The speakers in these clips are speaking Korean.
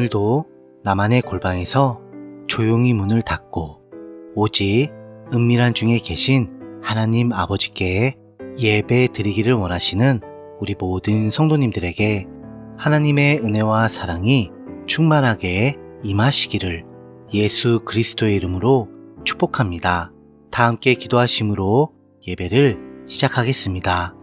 오늘도 나만의 골방에서 조용히 문을 닫고 오직 은밀한 중에 계신 하나님 아버지께 예배 드리기를 원하시는 우리 모든 성도님들에게 하나님의 은혜와 사랑이 충만하게 임하시기를 예수 그리스도의 이름으로 축복합니다. 다 함께 기도하심으로 예배를 시작하겠습니다.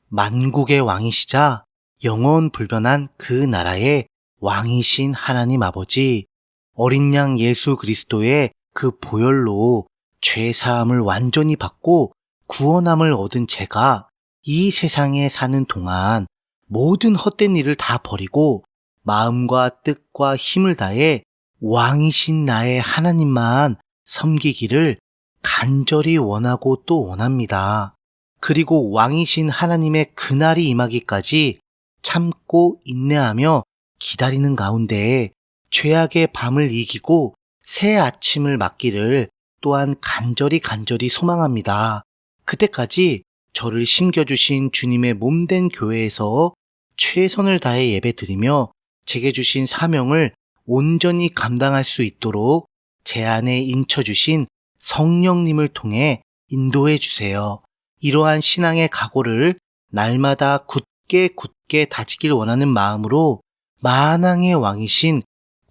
만국의 왕이시자 영원 불변한 그 나라의 왕이신 하나님 아버지, 어린 양 예수 그리스도의 그 보혈로 죄사함을 완전히 받고 구원함을 얻은 제가 이 세상에 사는 동안 모든 헛된 일을 다 버리고 마음과 뜻과 힘을 다해 왕이신 나의 하나님만 섬기기를 간절히 원하고 또 원합니다. 그리고 왕이신 하나님의 그날이 임하기까지 참고 인내하며 기다리는 가운데 죄악의 밤을 이기고 새 아침을 맞기를 또한 간절히 소망합니다. 그때까지 저를 심겨주신 주님의 몸된 교회에서 최선을 다해 예배드리며 제게 주신 사명을 온전히 감당할 수 있도록 제 안에 인쳐주신 성령님을 통해 인도해 주세요. 이러한 신앙의 각오를 날마다 굳게 다지길 원하는 마음으로 만왕의 왕이신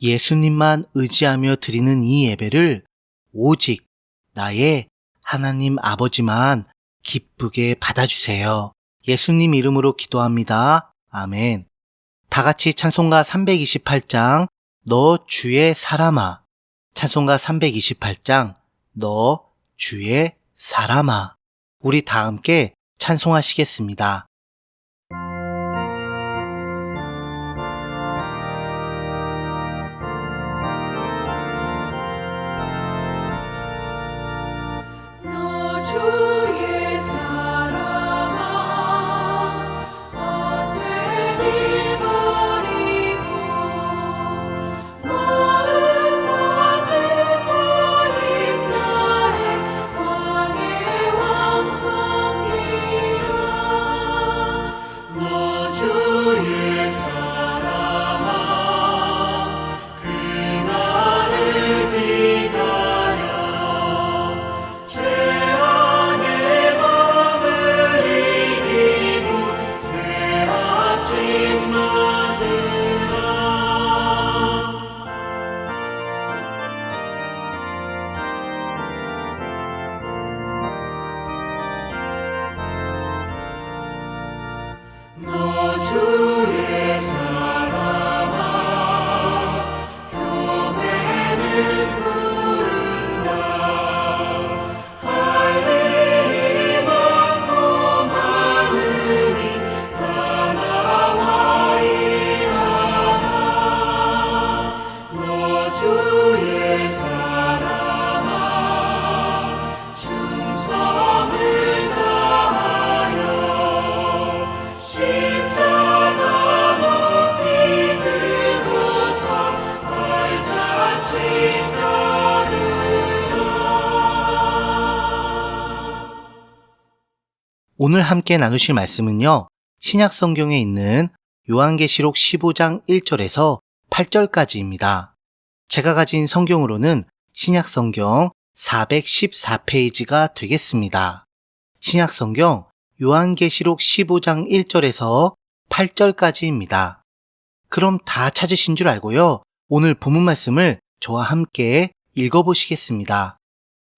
예수님만 의지하며 드리는 이 예배를 오직 나의 하나님 아버지만 기쁘게 받아주세요. 예수님 이름으로 기도합니다. 아멘. 다 같이 찬송가 328장 너 주의 사람아, 찬송가 328장 너 주의 사람아, 우리 다 함께 찬송하시겠습니다. 너 주의 사람아, 헛된 일 버리고 마음과 뜻과 힘 다해 왕의 왕 섬기라. 너 주의 사람아, 그날을 기다려 죄악의 밤을 이기고 새 아침 맞으라. 너 주의 사람아, 교회는 부른다. 할 일이 많고 많으니 다 나와 일하라. 너 주의 사람아, 충성을 다하여 십자가 높이 들고서 발자취 따르라. 오늘 함께 나누실 말씀은요, 신약 성경에 있는 요한계시록 15장 1절에서 8절까지입니다. 제가 가진 성경으로는 신약 성경 414페이지가 되겠습니다. 신약 성경 요한계시록 15장 1절에서 8절까지입니다. 그럼 다 찾으신 줄 알고요. 오늘 본문 말씀을 저와 함께 읽어보시겠습니다.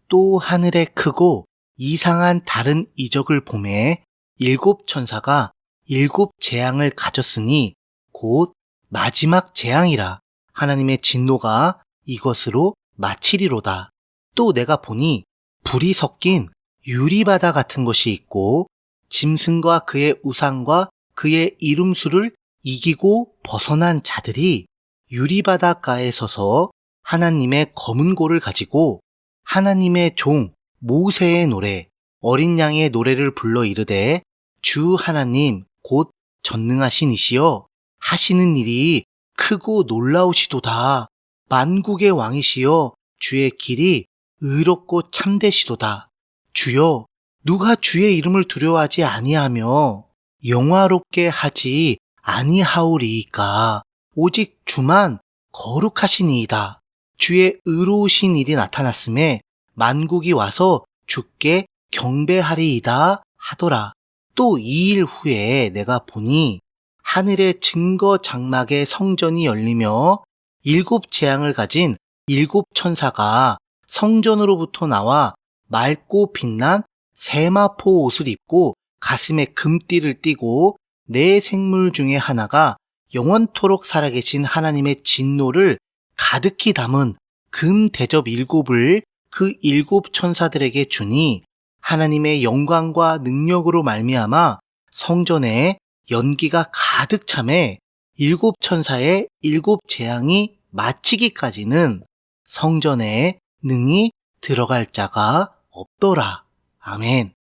또 하늘에 크고 이상한 다른 이적을 보매 일곱 천사가 일곱 재앙을 가졌으니 곧 마지막 재앙이라. 하나님의 진노가 이것으로 마치리로다. 또 내가 보니 불이 섞인 유리바다 같은 것이 있고 짐승과 그의 우상과 그의 이름수를 이기고 벗어난 자들이 유리바닷가에 서서 하나님의 검은 고를 가지고 하나님의 종 모세의 노래, 어린 양의 노래를 불러 이르되 주 하나님 곧 전능하신 이시여 하시는 일이 크고 놀라우시도다. 만국의 왕이시여 주의 길이 의롭고 참되시도다. 주여 누가 주의 이름을 두려워하지 아니하며 영화롭게 하지 아니하오리이까 오직 주만 거룩하시니이다. 주의 의로우신 일이 나타났음에 만국이 와서 주께 경배하리이다 하더라. 또 2일 후에 내가 보니 하늘의 증거 장막의 성전이 열리며 7 재앙을 가진 7 천사가 성전으로부터 나와 맑고 빛난 세마포 옷을 입고 가슴에 금띠를 띠고 네 생물 중에 하나가 영원토록 살아계신 하나님의 진노를 가득히 담은 금 대접 7을 그 7 천사들에게 주니 하나님의 영광과 능력으로 말미암아 성전에 연기가 가득 차매 7 천사의 7 재앙이 마치기까지는 성전에 능히 들어갈 자가 없더라. 아멘.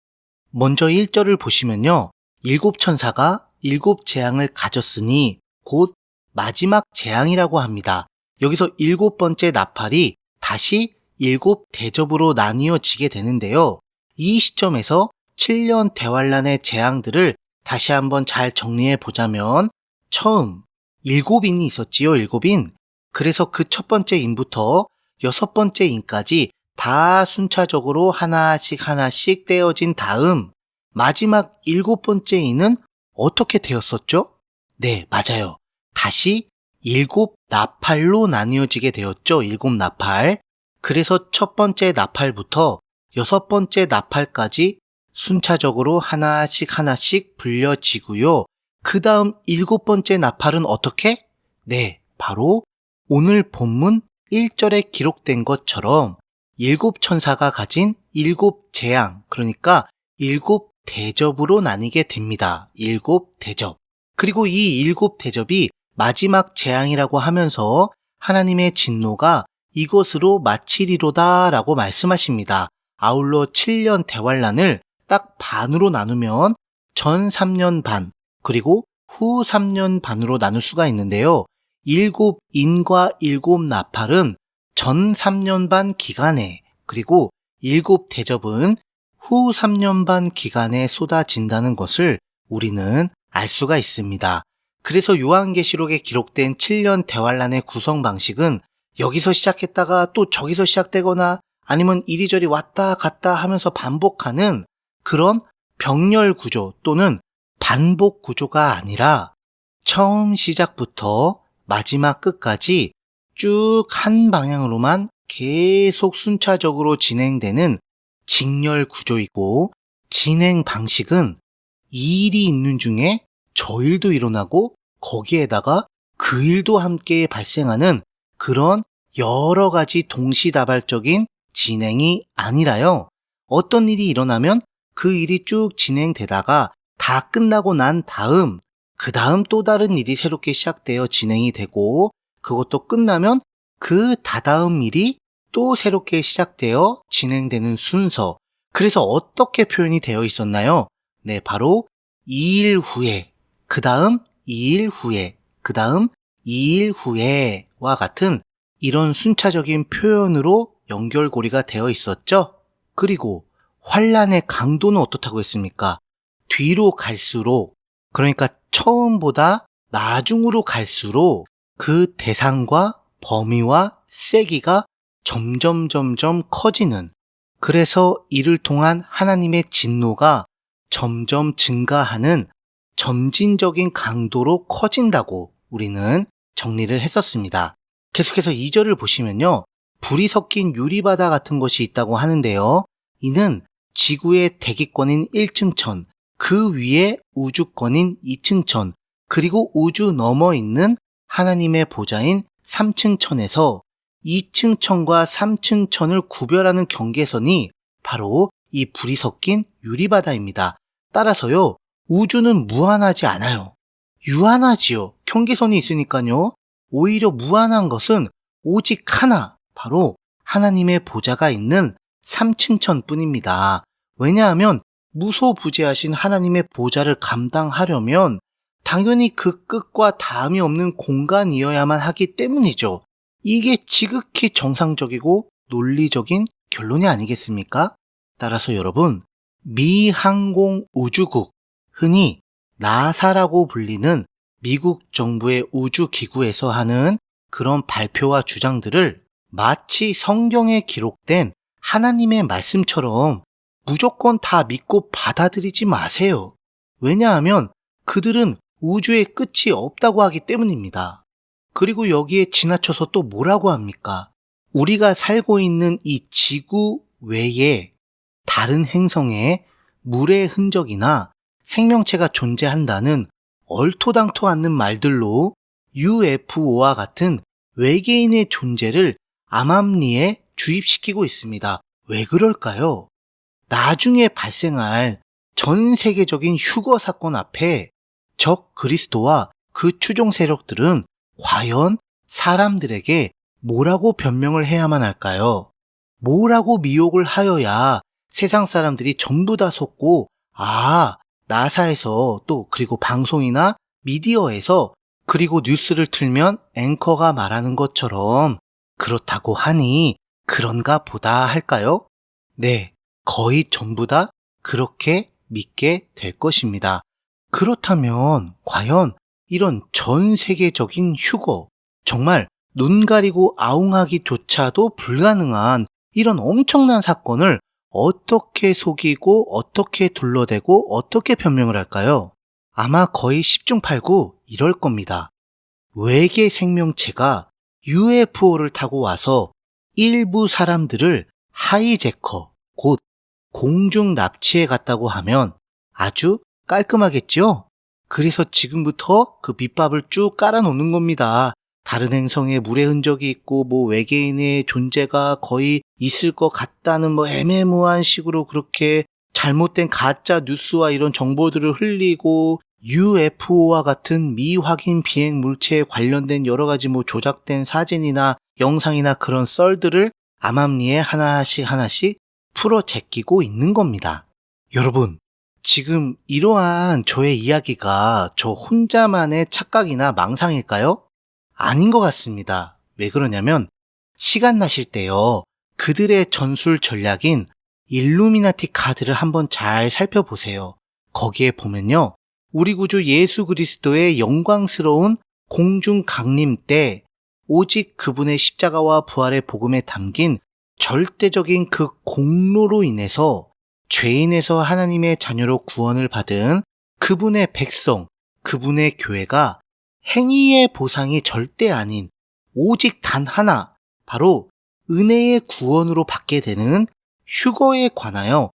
먼저 1절을 보시면요. 7 천사가 7 재앙을 가졌으니 곧 마지막 재앙이라고 합니다. 여기서 7번째 나팔이 다시 7 대접으로 나뉘어지게 되는데요. 이 시점에서 7년 대환란의 재앙들을 다시 한번 잘 정리해 보자면 처음 7인이 있었지요. 7인. 그래서 그 첫 번째 인부터 6번째 인까지 다 순차적으로 하나씩 떼어진 다음 마지막 7번째 인은 어떻게 되었었죠? 네, 맞아요. 다시 7 나팔로 나뉘어지게 되었죠. 7 나팔. 그래서 첫 번째 나팔부터 6번째 나팔까지 순차적으로 하나씩 불려지고요. 그 다음 7번째 나팔은 어떻게? 네, 바로 오늘 본문 1절에 기록된 것처럼 7 천사가 가진 7 재앙, 그러니까 7 대접으로 나뉘게 됩니다. 7 대접. 그리고 이 7 대접이 마지막 재앙이라고 하면서 하나님의 진노가 이것으로 마치리로다 라고 말씀하십니다. 아울러 7년 대환란을 딱 반으로 나누면 전 3년 반, 그리고 후 3년 반으로 나눌 수가 있는데요. 7 인과 7 나팔은 전 3년 반 기간에, 그리고 7 대접은 후 3년 반 기간에 쏟아진다는 것을 우리는 알 수가 있습니다. 그래서 요한계시록에 기록된 7년 대환란의 구성 방식은 여기서 시작했다가 또 저기서 시작되거나 아니면 이리저리 왔다 갔다 하면서 반복하는 그런 병렬 구조 또는 반복 구조가 아니라 처음 시작부터 마지막 끝까지 쭉 한 방향으로만 계속 순차적으로 진행되는 직렬 구조이고, 진행 방식은 이 일이 있는 중에 저 일도 일어나고 거기에다가 그 일도 함께 발생하는 그런 여러 가지 동시다발적인 진행이 아니라요. 어떤 일이 일어나면 그 일이 쭉 진행되다가 다 끝나고 난 다음 그 다음 또 다른 일이 새롭게 시작되어 진행이 되고, 그것도 끝나면 그 다다음 일이 또 새롭게 시작되어 진행되는 순서. 그래서 어떻게 표현이 되어 있었나요? 네, 바로 2일 후에, 그 다음 2일 후에, 그 다음 2일 후에와 같은 이런 순차적인 표현으로 연결고리가 되어 있었죠. 그리고 환란의 강도는 어떻다고 했습니까? 뒤로 갈수록, 그러니까 처음보다 나중으로 갈수록 그 대상과 범위와 세기가 점점 커지는, 그래서 이를 통한 하나님의 진노가 점점 증가하는 점진적인 강도로 커진다고 우리는 정리를 했었습니다. 계속해서 2절을 보시면요. 불이 섞인 유리바다 같은 것이 있다고 하는데요. 이는 지구의 대기권인 1층천, 그 위에 우주권인 2층천, 그리고 우주 넘어 있는 하나님의 보좌인 3층천에서 2층천과 3층천을 구별하는 경계선이 바로 이 불이 섞인 유리바다입니다. 따라서요, 우주는 무한하지 않아요. 유한하지요. 경계선이 있으니까요. 오히려 무한한 것은 오직 하나, 바로 하나님의 보좌가 있는 3층천 뿐입니다. 왜냐하면 무소부재하신 하나님의 보좌를 감당하려면 당연히 그 끝과 다음이 없는 공간이어야만 하기 때문이죠. 이게 지극히 정상적이고 논리적인 결론이 아니겠습니까? 따라서 여러분, 미항공 우주국, 흔히 나사라고 불리는 미국 정부의 우주기구에서 하는 그런 발표와 주장들을 마치 성경에 기록된 하나님의 말씀처럼 무조건 다 믿고 받아들이지 마세요. 왜냐하면 그들은 우주의 끝이 없다고 하기 때문입니다. 그리고 여기에 지나쳐서 또 뭐라고 합니까? 우리가 살고 있는 이 지구 외에 다른 행성에 물의 흔적이나 생명체가 존재한다는 얼토당토 않는 말들로 UFO와 같은 외계인의 존재를 암암리에 주입시키고 있습니다. 왜 그럴까요? 나중에 발생할 전 세계적인 휴거 사건 앞에 적 그리스도와 그 추종 세력들은 과연 사람들에게 뭐라고 변명을 해야만 할까요? 뭐라고 미혹을 하여야 세상 사람들이 전부 다 속고 나사에서 또 그리고 방송이나 미디어에서 그리고 뉴스를 틀면 앵커가 말하는 것처럼 그렇다고 하니 그런가 보다 할까요? 네, 거의 전부 다 그렇게 믿게 될 것입니다. 그렇다면 과연 이런 전 세계적인 휴거, 정말 눈 가리고 아웅하기조차도 불가능한 이런 엄청난 사건을 어떻게 속이고 어떻게 둘러대고 어떻게 변명을 할까요? 아마 거의 10중 8구 이럴 겁니다. 외계 생명체가 UFO를 타고 와서 일부 사람들을 하이제커, 곧 공중 납치해 갔다고 하면 아주 깔끔하겠죠? 그래서 지금부터 그 밑밥을 쭉 깔아놓는 겁니다. 다른 행성에 물의 흔적이 있고 외계인의 존재가 거의 있을 것 같다는 애매모호한 식으로 그렇게 잘못된 가짜 뉴스와 이런 정보들을 흘리고 UFO와 같은 미확인 비행 물체에 관련된 여러 가지 조작된 사진이나 영상이나 그런 썰들을 암암리에 하나씩 풀어 제끼고 있는 겁니다. 여러분, 지금 이러한 저의 이야기가 저 혼자만의 착각이나 망상일까요? 아닌 것 같습니다. 왜 그러냐면 시간 나실 때요, 그들의 전술 전략인 일루미나티 카드를 한번 잘 살펴보세요. 거기에 보면요, 우리 구주 예수 그리스도의 영광스러운 공중 강림 때 오직 그분의 십자가와 부활의 복음에 담긴 절대적인 그 공로로 인해서 죄인에서 하나님의 자녀로 구원을 받은 그분의 백성, 그분의 교회가 행위의 보상이 절대 아닌 오직 단 하나, 바로 은혜의 구원으로 받게 되는 휴거에 관하여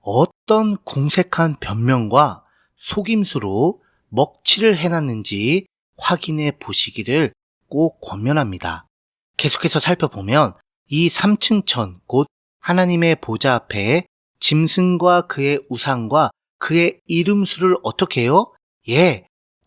어떤 궁색한 변명과 속임수로 먹칠을 해놨는지 확인해 보시기를 꼭 권면합니다. 계속해서 살펴보면 이 3층 천, 곧 하나님의 보좌 앞에 짐승과 그의 우상과 그의 이름수를 어떻게 해요?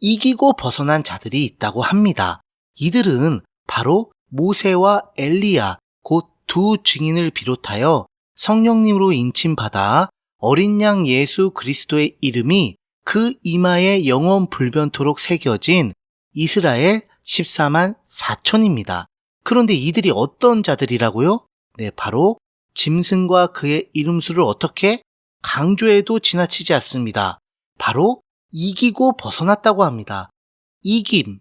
이기고 벗어난 자들이 있다고 합니다. 이들은 바로 모세와 엘리야, 곧 두 증인을 비롯하여 성령님으로 인침받아 어린 양 예수 그리스도의 이름이 그 이마에 영원 불변토록 새겨진 이스라엘 14만 4천입니다. 그런데 이들이 어떤 자들이라고요? 네, 바로 짐승과 그의 이름수를 어떻게 강조해도 지나치지 않습니다. 바로 이기고 벗어났다고 합니다. 이긴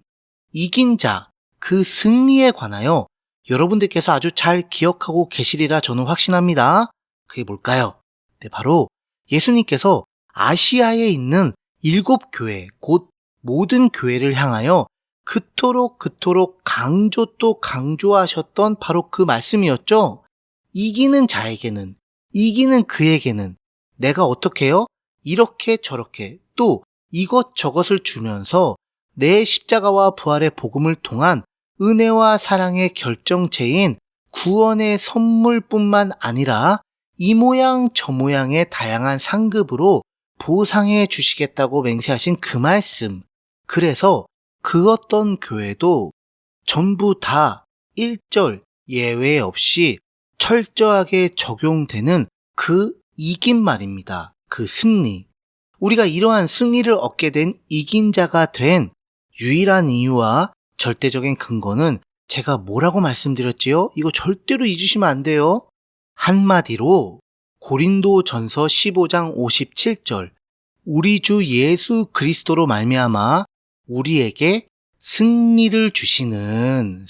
자, 그 승리에 관하여 여러분들께서 아주 잘 기억하고 계시리라 저는 확신합니다. 그게 뭘까요? 네, 바로 예수님께서 아시아에 있는 7교회, 곧 모든 교회를 향하여 그토록 강조 또 강조하셨던 바로 그 말씀이었죠. 이기는 자에게는, 이기는 그에게는 내가 어떻게 해요? 이렇게 저렇게 또 이것저것을 주면서 내 십자가와 부활의 복음을 통한 은혜와 사랑의 결정체인 구원의 선물뿐만 아니라 이 모양 저 모양의 다양한 상급으로 보상해 주시겠다고 맹세하신 그 말씀. 그래서 그 어떤 교회도 전부 다 1절 예외 없이 철저하게 적용되는 그 이긴 말입니다. 그 승리. 우리가 이러한 승리를 얻게 된 이긴 자가 된 유일한 이유와 절대적인 근거는 제가 뭐라고 말씀드렸지요? 이거 절대로 잊으시면 안 돼요. 한마디로 고린도전서 15장 57절 우리 주 예수 그리스도로 말미암아 우리에게 승리를 주시는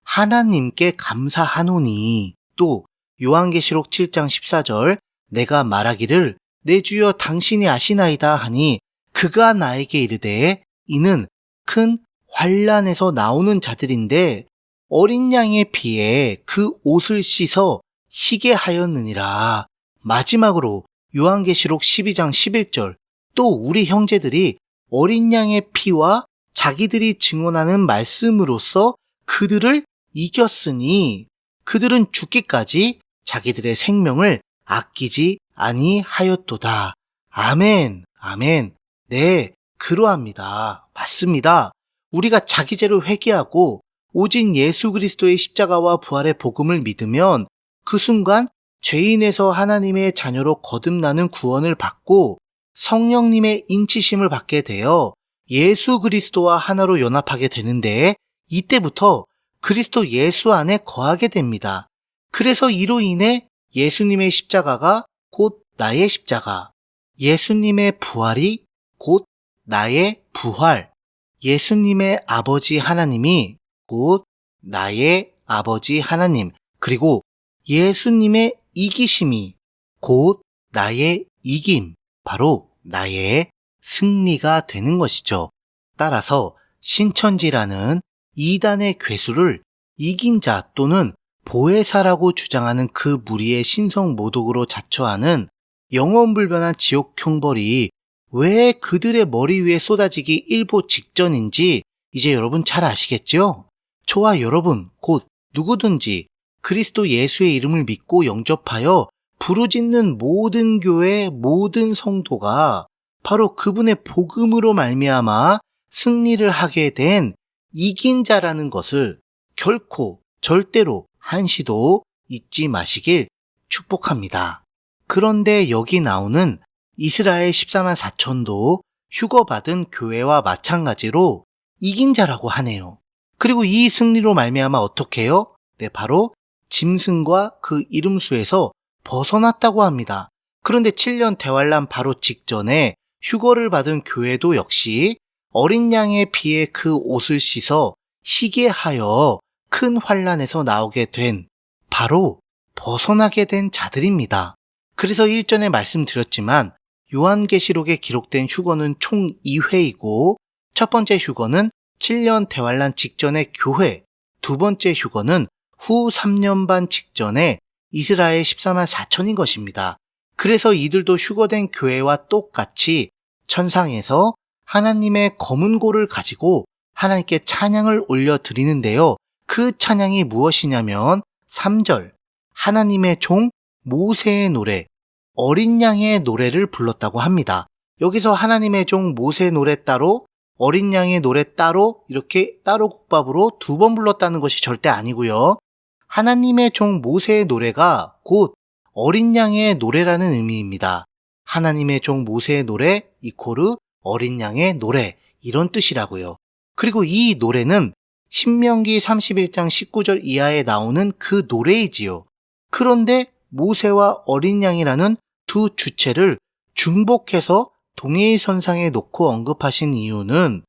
하나님께 감사하노니, 또 요한계시록 7장 14절 내가 말하기를 내 주여 당신이 아시나이다 하니 그가 나에게 이르되 이는 큰 환난에서 나오는 자들인데 어린 양의 피에 그 옷을 씻어 희게 하였느니라. 마지막으로 요한계시록 12장 11절 또 우리 형제들이 어린 양의 피와 자기들이 증언하는 말씀으로써 그들을 이겼으니 그들은 죽기까지 자기들의 생명을 아끼지 아니하였도다. 아멘, 아멘. 네, 그러합니다. 맞습니다. 우리가 자기 죄를 회개하고 오직 예수 그리스도의 십자가와 부활의 복음을 믿으면 그 순간 죄인에서 하나님의 자녀로 거듭나는 구원을 받고 성령님의 인치심을 받게 되어 예수 그리스도와 하나로 연합하게 되는데, 이때부터 그리스도 예수 안에 거하게 됩니다. 그래서 이로 인해 예수님의 십자가가 곧 나의 십자가, 예수님의 부활이 곧 나의 부활, 예수님의 아버지 하나님이 곧 나의 아버지 하나님, 그리고 예수님의 이기심이 곧 나의 이김, 바로 나의 승리가 되는 것이죠. 따라서 신천지라는 이단의 괴수를 이긴 자 또는 보혜사라고 주장하는 그 무리의 신성 모독으로 자처하는 영원불변한 지옥 형벌이 왜 그들의 머리 위에 쏟아지기 일보 직전인지 이제 여러분 잘 아시겠죠? 저와 여러분, 곧 누구든지 그리스도 예수의 이름을 믿고 영접하여 부르짖는 모든 교회, 모든 성도가 바로 그분의 복음으로 말미암아 승리를 하게 된 이긴 자라는 것을 결코 절대로 한시도 잊지 마시길 축복합니다. 그런데 여기 나오는 이스라엘 14만 4천도 휴거받은 교회와 마찬가지로 이긴 자라고 하네요. 그리고 이 승리로 말미암아 어떻게 해요? 네, 바로 짐승과 그 이름수에서 벗어났다고 합니다. 그런데 7년 대환란 바로 직전에 휴거를 받은 교회도 역시 어린 양의 피에 그 옷을 씻어 희게 하여 큰 환란에서 나오게 된, 바로 벗어나게 된 자들입니다. 그래서 일전에 말씀드렸지만 요한계시록에 기록된 휴거는 총 2회이고, 첫 번째 휴거는 7년 대환란 직전의 교회, 두 번째 휴거는 후 3년 반 직전에 이스라엘 14만 4천인 것입니다. 그래서 이들도 휴거된 교회와 똑같이 천상에서 하나님의 검은 고를 가지고 하나님께 찬양을 올려드리는데요. 그 찬양이 무엇이냐면 3절 하나님의 종 모세의 노래, 어린 양의 노래를 불렀다고 합니다. 여기서 하나님의 종 모세의 노래 따로, 어린 양의 노래 따로, 이렇게 따로 국밥으로 두 번 불렀다는 것이 절대 아니고요. 하나님의 종 모세의 노래가 곧 어린 양의 노래라는 의미입니다. 하나님의 종 모세의 노래 이코르 어린 양의 노래, 이런 뜻이라고요. 그리고 이 노래는 신명기 31장 19절 이하에 나오는 그 노래이지요. 그런데 모세와 어린 양이라는 두 주체를 중복해서 동일선상에 놓고 언급하신 이유는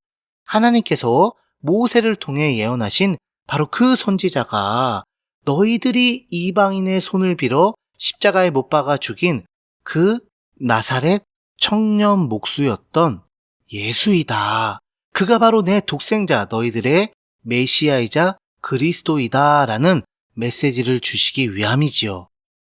하나님께서 모세를 통해 예언하신 바로 그 선지자가 너희들이 이방인의 손을 빌어 십자가에 못 박아 죽인 그 나사렛 청년 목수였던 예수이다. 그가 바로 내 독생자, 너희들의 메시아이자 그리스도이다 라는 메시지를 주시기 위함이지요.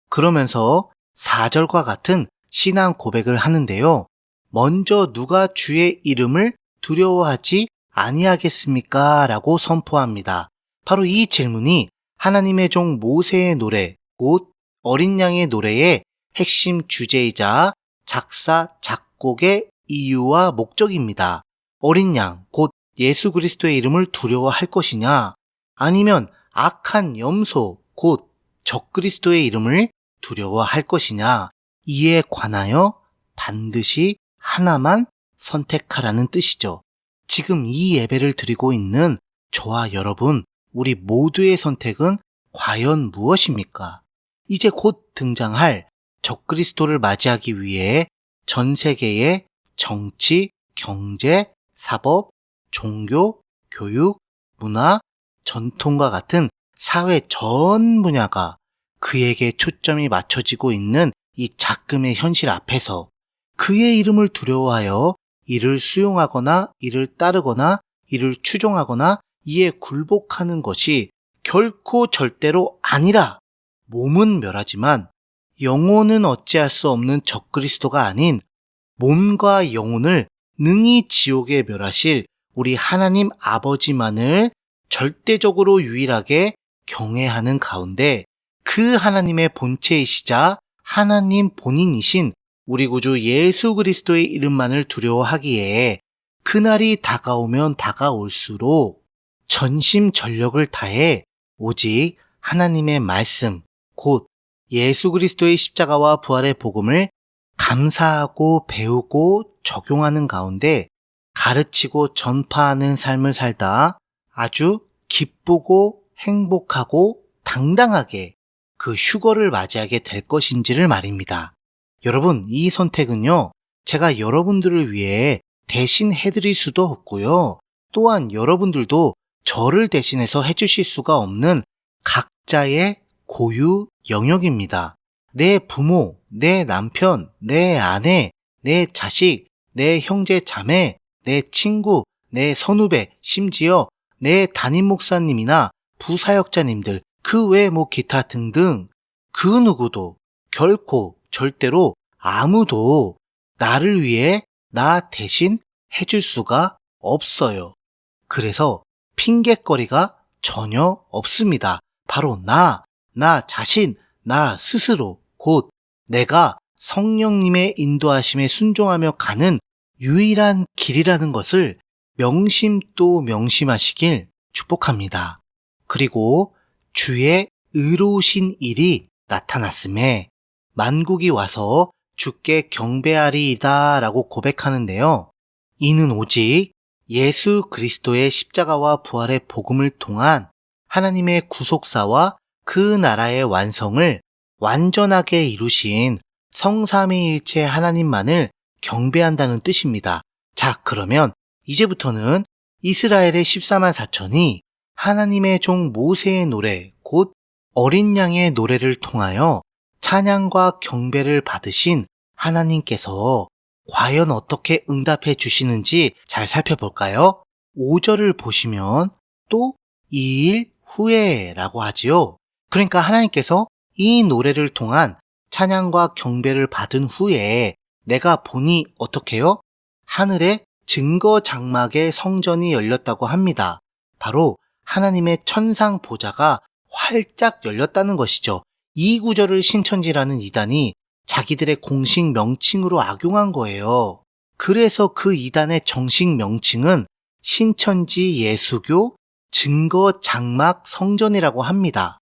그러면서 4절과 같은 신앙 고백을 하는데요. 먼저 누가 주의 이름을 두려워하지 아니하겠습니까? 라고 선포합니다. 바로 이 질문이 하나님의 종 모세의 노래, 곧 어린 양의 노래의 핵심 주제이자 작사, 작곡의 이유와 목적입니다. 어린 양, 곧 예수 그리스도의 이름을 두려워할 것이냐, 아니면 악한 염소, 곧 적그리스도의 이름을 두려워할 것이냐, 이에 관하여 반드시 하나만 선택하라는 뜻이죠. 지금 이 예배를 드리고 있는 저와 여러분, 우리 모두의 선택은 과연 무엇입니까? 이제 곧 등장할 적그리스도를 맞이하기 위해 전 세계의 정치, 경제, 사법, 종교, 교육, 문화, 전통과 같은 사회 전 분야가 그에게 초점이 맞춰지고 있는 이 작금의 현실 앞에서 그의 이름을 두려워하여 이를 수용하거나 이를 따르거나 이를 추종하거나 이에 굴복하는 것이 결코 절대로 아니라 몸은 멸하지만 영혼은 어찌할 수 없는 적그리스도가 아닌 몸과 영혼을 능히 지옥에 멸하실 우리 하나님 아버지만을 절대적으로 유일하게 경외하는 가운데 그 하나님의 본체이시자 하나님 본인이신 우리 구주 예수 그리스도의 이름만을 두려워하기에 그날이 다가오면 다가올수록 전심전력을 다해 오직 하나님의 말씀, 곧 예수 그리스도의 십자가와 부활의 복음을 감사하고 배우고 적용하는 가운데 가르치고 전파하는 삶을 살다 아주 기쁘고 행복하고 당당하게 그 휴거를 맞이하게 될 것인지를 말입니다. 여러분, 이 선택은요, 제가 여러분들을 위해 대신 해드릴 수도 없고요. 또한 여러분들도 저를 대신해서 해주실 수가 없는 각자의 고유 영역입니다. 내 부모, 내 남편, 내 아내, 내 자식, 내 형제 자매, 내 친구, 내 선후배, 심지어 내 담임 목사님이나 부사역자님들, 그 외 기타 등등 그 누구도 결코 절대로 아무도 나를 위해 나 대신 해줄 수가 없어요. 그래서 핑곗거리가 전혀 없습니다. 바로 나 자신, 나 스스로 곧 내가 성령님의 인도하심에 순종하며 가는 유일한 길이라는 것을 명심 또 명심하시길 축복합니다. 그리고 주의 의로우신 일이 나타났음에 만국이 와서 주께 경배하리이다 라고 고백하는데요. 이는 오직 예수 그리스도의 십자가와 부활의 복음을 통한 하나님의 구속사와 그 나라의 완성을 완전하게 이루신 성삼위일체 하나님만을 경배한다는 뜻입니다. 자, 그러면 이제부터는 이스라엘의 14만 4천이 하나님의 종 모세의 노래, 곧 어린 양의 노래를 통하여 찬양과 경배를 받으신 하나님께서 과연 어떻게 응답해 주시는지 잘 살펴볼까요? 5절을 보시면 또 2일 후에 라고 하지요. 그러니까 하나님께서 이 노래를 통한 찬양과 경배를 받은 후에 내가 보니 어떻게 해요? 하늘에 증거 장막의 성전이 열렸다고 합니다. 바로 하나님의 천상 보좌가 활짝 열렸다는 것이죠. 이 구절을 신천지라는 이단이 자기들의 공식 명칭으로 악용한 거예요. 그래서 그 이단의 정식 명칭은 신천지 예수교 증거 장막 성전이라고 합니다.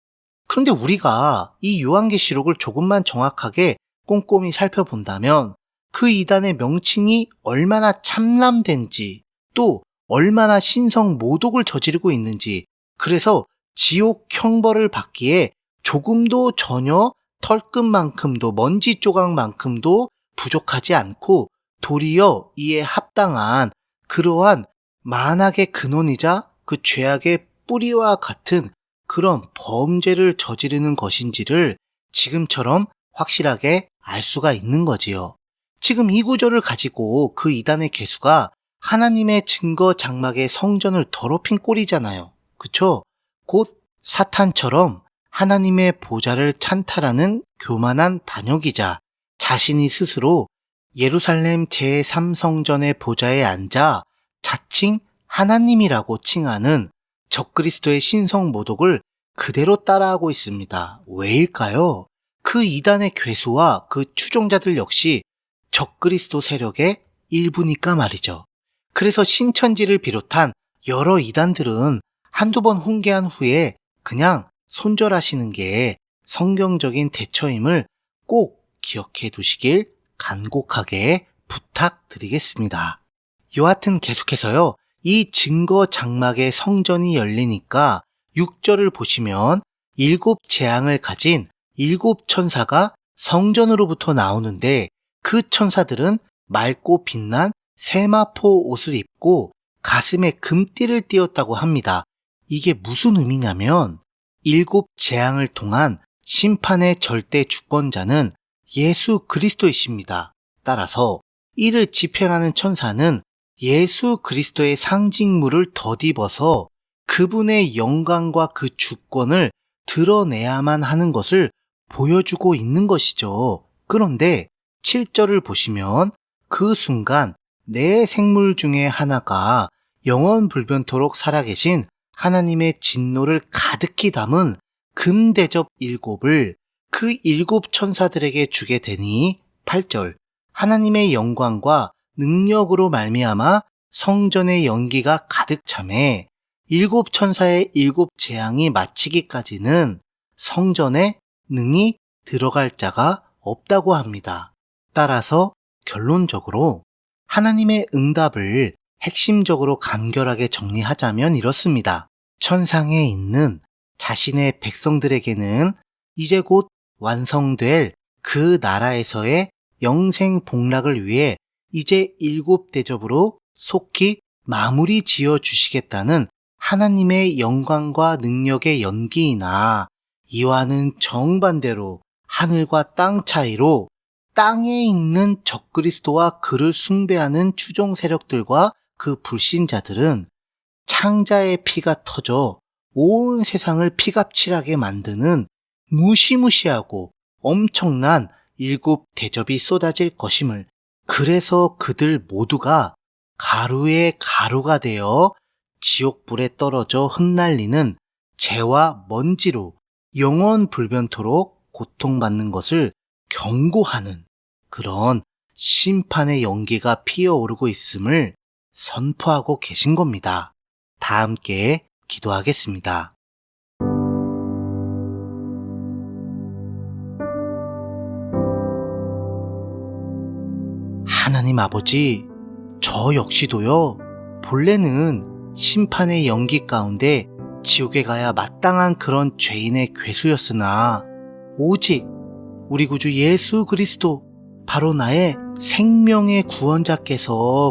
그런데 우리가 이 요한계시록을 조금만 정확하게 꼼꼼히 살펴본다면 그 이단의 명칭이 얼마나 참람된지 또 얼마나 신성 모독을 저지르고 있는지, 그래서 지옥 형벌을 받기에 조금도 전혀 털끝만큼도 먼지 조각만큼도 부족하지 않고 도리어 이에 합당한 그러한 만악의 근원이자 그 죄악의 뿌리와 같은 그런 범죄를 저지르는 것인지를 지금처럼 확실하게 알 수가 있는 거지요. 지금 이 구절을 가지고 그 이단의 개수가 하나님의 증거 장막의 성전을 더럽힌 꼴이잖아요. 그쵸? 곧 사탄처럼 하나님의 보좌를 찬탈하는 교만한 반역이자 자신이 스스로 예루살렘 제3성전의 보좌에 앉아 자칭 하나님이라고 칭하는 적그리스도의 신성 모독을 그대로 따라하고 있습니다. 왜일까요? 그 이단의 괴수와 그 추종자들 역시 적그리스도 세력의 일부니까 말이죠. 그래서 신천지를 비롯한 여러 이단들은 한두 번 훈계한 후에 그냥 손절하시는 게 성경적인 대처임을 꼭 기억해 두시길 간곡하게 부탁드리겠습니다. 여하튼 계속해서요, 이 증거 장막의 성전이 열리니까 6절을 보시면 7 재앙을 가진 7 천사가 성전으로부터 나오는데 그 천사들은 맑고 빛난 세마포 옷을 입고 가슴에 금띠를 띄었다고 합니다. 이게 무슨 의미냐면 7 재앙을 통한 심판의 절대 주권자는 예수 그리스도이십니다. 따라서 이를 집행하는 천사는 예수 그리스도의 상징물을 덧입어서 그분의 영광과 그 주권을 드러내야만 하는 것을 보여주고 있는 것이죠. 그런데 7절을 보시면 그 순간 네 생물 중에 하나가 영원 불변토록 살아계신 하나님의 진노를 가득히 담은 금대접 7을 그 7 천사들에게 주게 되니 8절 하나님의 영광과 능력으로 말미암아 성전의 연기가 가득 차매 7 천사의 7 재앙이 마치기까지는 성전에 능히 들어갈 자가 없다고 합니다. 따라서 결론적으로 하나님의 응답을 핵심적으로 간결하게 정리하자면 이렇습니다. 천상에 있는 자신의 백성들에게는 이제 곧 완성될 그 나라에서의 영생 복락을 위해 이제 7 대접으로 속히 마무리 지어 주시겠다는 하나님의 영광과 능력의 연기이나 이와는 정반대로 하늘과 땅 차이로 땅에 있는 적그리스도와 그를 숭배하는 추종 세력들과 그 불신자들은 창자의 피가 터져 온 세상을 피갑칠하게 만드는 무시무시하고 엄청난 7 대접이 쏟아질 것임을, 그래서 그들 모두가 가루의 가루가 되어 지옥불에 떨어져 흩날리는 재와 먼지로 영원 불변토록 고통받는 것을 경고하는 그런 심판의 연기가 피어오르고 있음을 선포하고 계신 겁니다. 다 함께 기도하겠습니다. 하나님 아버지, 저 역시도요, 본래는 심판의 연기 가운데 지옥에 가야 마땅한 그런 죄인의 괴수였으나 오직 우리 구주 예수 그리스도, 바로 나의 생명의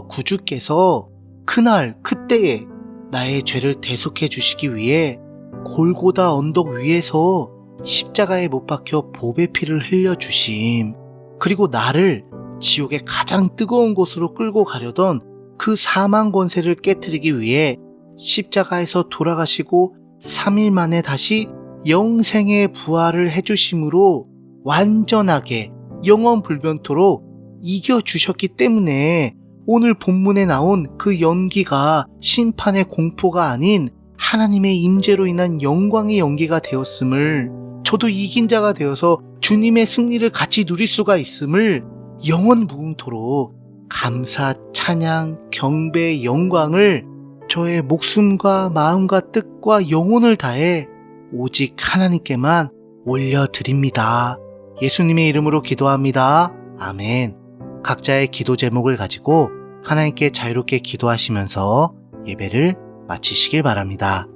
구주께서 그날 그때에 나의 죄를 대속해 주시기 위해 골고다 언덕 위에서 십자가에 못 박혀 보배 피를 흘려 주심, 그리고 나를 지옥의 가장 뜨거운 곳으로 끌고 가려던 그 사망 권세를 깨트리기 위해 십자가에서 돌아가시고 3일 만에 다시 영생의 부활을 해주심으로 완전하게 영원 불변토록 이겨주셨기 때문에 오늘 본문에 나온 그 연기가 심판의 공포가 아닌 하나님의 임재로 인한 영광의 연기가 되었음을, 저도 이긴 자가 되어서 주님의 승리를 같이 누릴 수가 있음을 영원 무궁토록 감사, 찬양, 경배, 영광을 저의 목숨과 마음과 뜻과 영혼을 다해 오직 하나님께만 올려드립니다. 예수님의 이름으로 기도합니다. 아멘. 각자의 기도 제목을 가지고 하나님께 자유롭게 기도하시면서 예배를 마치시길 바랍니다.